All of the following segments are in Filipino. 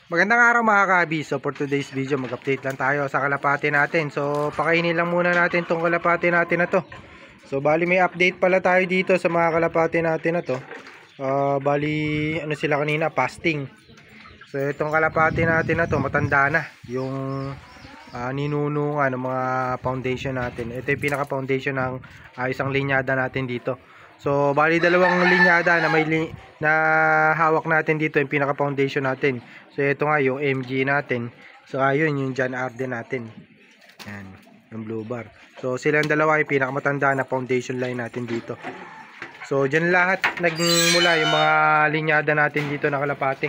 Magandang araw mga kabi. So for today's video, mag-update lang tayo sa kalapati natin. So pakainin lang muna natin tong kalapati natin na to. So bali may update pala tayo dito sa mga kalapati natin na to. Bali ano sila kanina, fasting. So itong kalapati natin na to, matanda na yung ninunungan ng mga foundation natin. Ito yung pinaka foundation ng isang linyada natin dito. So bali dalawang linyada na na hawak natin dito, yung pinaka foundation natin. So ito nga yung MG natin. So ayun yung John Arden natin. Yan, yung blue bar. So silang dalawa yung pinakamatanda na foundation line natin dito. So dyan lahat nagmula yung mga linyada natin dito na kalapati.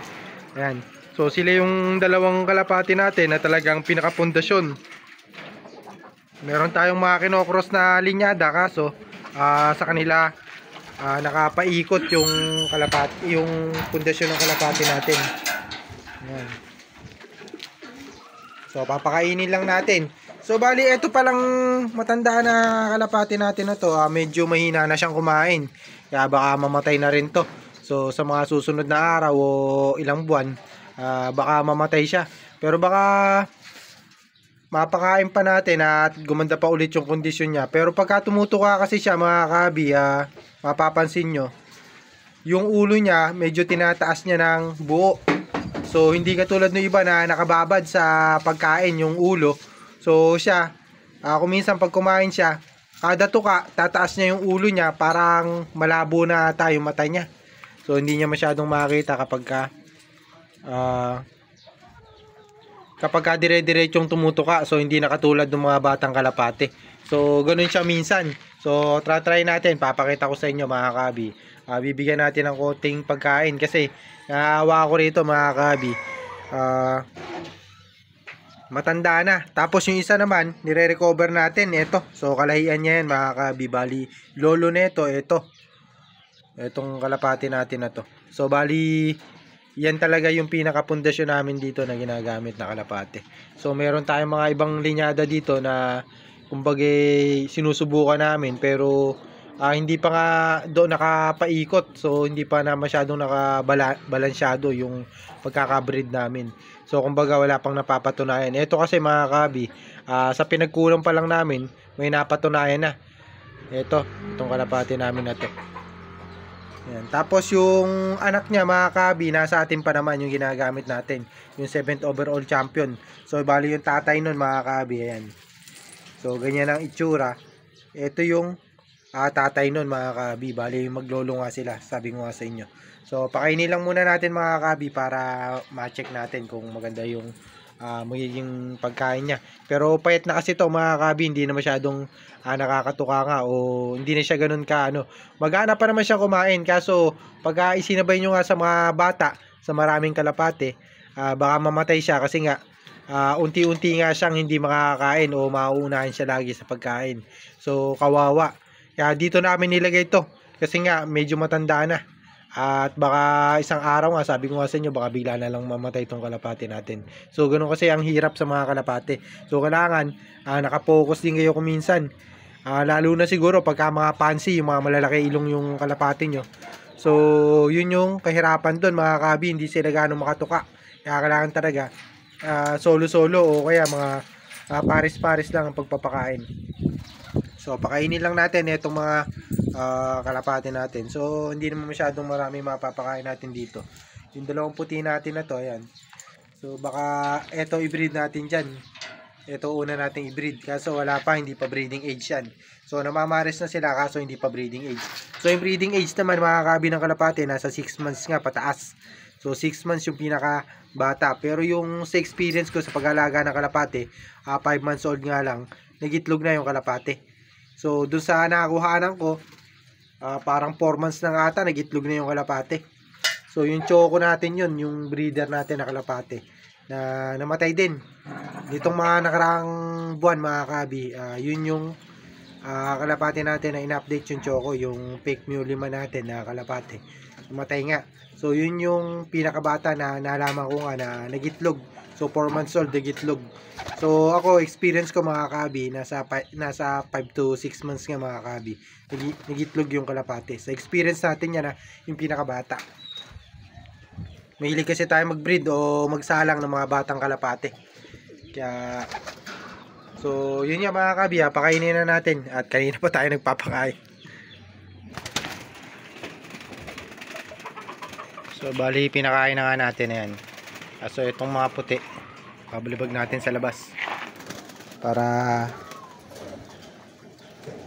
Ayan. So sila yung dalawang kalapati natin na talagang pinaka-pundasyon. Meron tayong mga kinocross na linyada kaso sa kanila nakapaikot yung kalapati, yung pundasyon ng kalapati natin. Ayan. So papakainin lang natin. So bali ito palang matanda na kalapati natin na to, medyo mahina na siyang kumain. Kaya baka mamatay na rin to. So sa mga susunod na araw o ilang buwan, baka mamatay siya. Pero baka mapakain pa natin at gumanda pa ulit yung kondisyon niya. Pero pagka tumutuka kasi siya mga kabi, mapapansin nyo, yung ulo niya medyo tinataas niya ng buo. So hindi katulad ng iba na nakababad sa pagkain yung ulo. So siya, kung minsan pag kumain siya, kada tuka tataas niya yung ulo niya, parang malabo na yung mata niya. So hindi niya masyadong makita kapag dire-diretsong tumutuka. So hindi na katulad ng mga batang kalapate. So ganoon siya minsan. So try natin, papakita ko sa inyo mga kabi. Bibigyan natin ng konting pagkain kasi naawa ko rito mga kabi. Matanda na. Tapos yung isa naman, nire-recover natin. Ito. So kalahian niya yan mga kabi. Bali, lolo neto, ito. Itong kalapati natin na to. So bali, yan talaga yung pinaka-pundasyon namin dito na ginagamit na kalapate. So meron tayong mga ibang linyada dito na kumbaga sinusubukan namin pero hindi pa nga doon nakapaikot. So hindi pa na masyadong nakabalansyado yung pagkakabreed namin. So kumbaga wala pang napapatunayan. Ito kasi mga kabi, sa pinagkulang pa lang namin, may napatunayan na. Itong kalapati namin na to. Ayan. Tapos yung anak niya mga kabi, nasa atin pa naman yung ginagamit natin, yung 7th overall champion. So bali yung tatay nun mga kabi, ayan. So ganyan ang itsura. Ito yung tatay nun mga kabi, bali maglolo nga sila, sabi ko nga sa inyo. So pakainin lang muna natin mga kabi para ma-check natin kung maganda yung magiging pagkain niya. Pero payat na kasi to mga kabi, hindi na masyadong nakakatuka nga o hindi na siya ganun ka magana pa naman siya kumain. Kaso pag isinabay nyo nga sa mga bata, sa maraming kalapate, baka mamatay siya kasi nga unti-unti nga siyang hindi makakain o mauunahan siya lagi sa pagkain. So kawawa. Kaya dito namin nilagay to kasi nga medyo matanda na. At baka isang araw nga, sabi ko nga sa inyo, baka bigla na lang mamatay itong kalapate natin. So ganun kasi ang hirap sa mga kalapate. So kailangan nakapokus din kayo kuminsan. Lalo na siguro pagka mga fancy, yung mga malalaki ilong yung kalapate nyo. So yun yung kahirapan doon mga kabi, hindi sila gano'ng makatuka. Kaya kailangan talaga solo-solo o kaya mga pares-pares lang ang pagpapakain. So pakainin lang natin itong mga kalapate natin. So hindi naman masyadong marami mapapakain natin dito. Yung dalawang puti natin na to, ayan. So baka ito i-breed natin dyan. Ito una nating i-breed. Kaso wala pa, hindi pa breeding age yan. So namamares na sila kaso hindi pa breeding age. So yung breeding age naman mga kabi ng kalapate, nasa 6 months nga pataas. So 6 months yung pinaka bata. Pero yung sa experience ko sa pag-alaga ng kalapate, 5 months old nga lang, nagitlog na yung kalapate. So dun sa nakakuhanan ko, parang 4 months na ata, nagitlog na yung kalapate. So yung choco natin yun, yung breeder natin na kalapate, na namatay din nitong mga nakaraang buwan mga kabi. Yun yung kalapate natin na in-update yung choco, yung fake mulima natin na kalapate, namatay nga. So yun yung pinakabata na nalaman ko nga na nagitlog. So 4 months old, nagitlog. So ako, experience ko mga kabi, nasa 5 to 6 months nga mga kabi, nagitlog yung kalapate. Sa experience natin yan yung pinakabata. Mahilig kasi tayo mag-breed o magsalang ng mga batang kalapate. Kaya, so yun nga mga kabi, pakainin na natin. At kanina pa tayo nagpapakain. So bali, pinakain na nga natin. Ayan. So itong mga puti, pabalibag natin sa labas. Para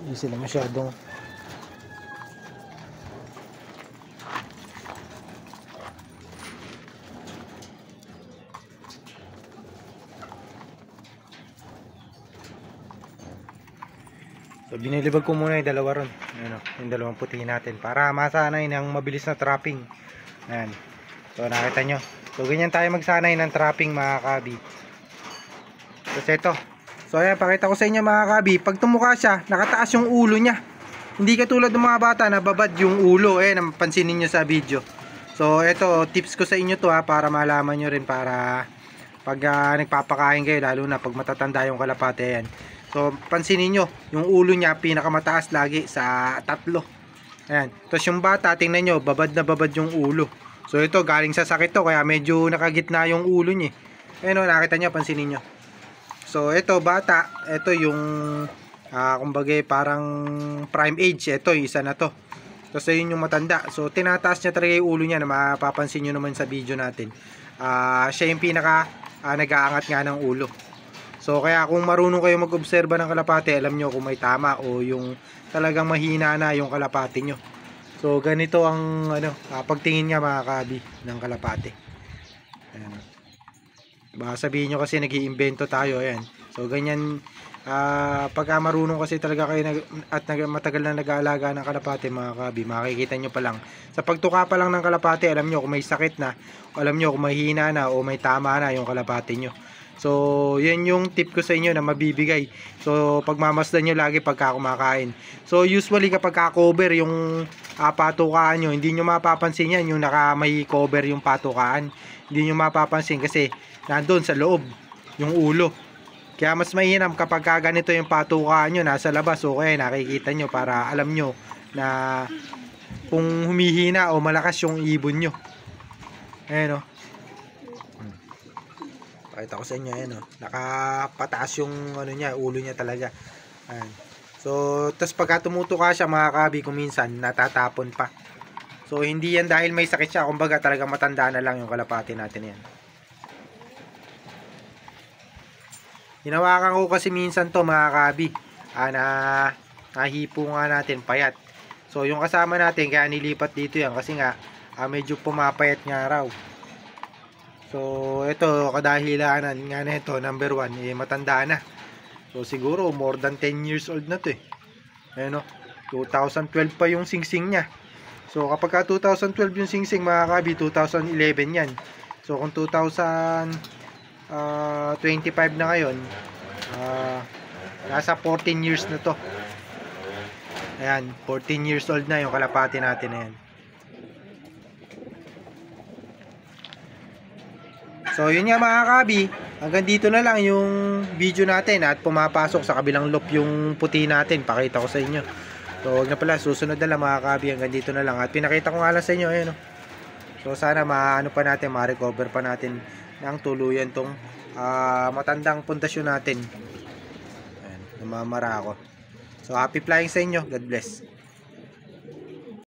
hindi sila masyadong so binilibag ko muna yung dalawa ron. Ayan, yung dalawang puti natin para masanay ng mabilis na trapping. Ayan. So nakita nyo. So ganyan tayo magsanay ng trapping mga kabi. Tapos ito. So ayan, pakita ko sa inyo mga kabi. Pag tumuka siya, nakataas yung ulo niya. Hindi katulad ng mga bata na babad yung ulo. Ayan, pansinin nyo sa video. So ito, tips ko sa inyo to para malaman nyo rin para pag nagpapakain kayo, lalo na pag matatanda yung kalapate. Ayan. So, pansinin nyo, yung ulo niya pinakamataas lagi sa tatlo. Ayan. Tapos yung bata, tingnan nyo, babad na babad yung ulo. So, ito, galing sa sakit to, kaya medyo nakagitna yung ulo niya. Ayan o, nakita nyo, pansinin nyo. So, ito, bata, ito yung, kumbaga, parang prime age. Ito, isa na to. Tapos, yun yung matanda. So, tinataas niya talaga yung ulo niya na mapapansin nyo naman sa video natin. Siya yung pinaka, nag-aangat nga ng ulo. So kaya kung marunong kayo mag-obserba ng kalapate, alam nyo kung may tama o yung talagang mahina na yung kalapate nyo. So ganito ang pagtingin nga mga kabi ng kalapate. Ayan. Baka sabihin nyo kasi nag-iimbento tayo. Ayan. So ganyan, pagka marunong kasi talaga kayo at matagal na nag-aalaga ng kalapate mga kabi, makikita nyo pa lang. Sa pagtuka pa lang ng kalapate, alam nyo kung may sakit na, alam nyo kung mahina na o may tama na yung kalapate nyo. So, yan yung tip ko sa inyo na mabibigay. So, pagmamasdan nyo lagi pagka kumakain. So, usually kapag ka-cover yung patukaan nyo, hindi nyo mapapansin yan yung may cover yung patukaan. Hindi nyo mapapansin kasi nandun sa loob yung ulo. Kaya mas mainam kapag ganito yung patukaan nyo nasa labas. So, kaya nakikita nyo para alam nyo na kung humihina o malakas yung ibon nyo. Ayan o. Pakita ko sa inyo, ayan o. Nakapataas yung niya, ulo niya talaga. Ayan. So, tapos pagka tumutuka siya mga kabi, kung minsan natatapon pa. So, hindi yan dahil may sakit siya. Kumbaga talagang matanda na lang yung kalapati natin yan. Hinawakan ko kasi minsan to mga kabi. Nahipo nga natin, payat. So, yung kasama natin, kaya nilipat dito yan. Kasi nga, medyo pumapayat nga raw. So, ito, kadahilanan nga na ito, number 1, matanda na. So, siguro, more than 10 years old na to eh. Ayan o, 2012 pa yung singsing niya. So, kapag 2012 yung singsing, mga kabi, 2011 yan. So, kung 2025 na ngayon, nasa 14 years na to. Ayan, 14 years old na yung kalapati natin na yan. So yun nga mga kabi, hanggang dito na lang yung video natin at pumapasok sa kabilang loop yung puti natin, pakita ko sa inyo. So wag na pala, susunod na lang mga kabi, hanggang dito na lang. At pinakita ko nga lang sa inyo, ayun o. So sana maano pa natin, ma-recover pa natin ng tuluyan tong matandang pundasyon natin. Ayan, namamara ako. So happy flying sa inyo, God bless.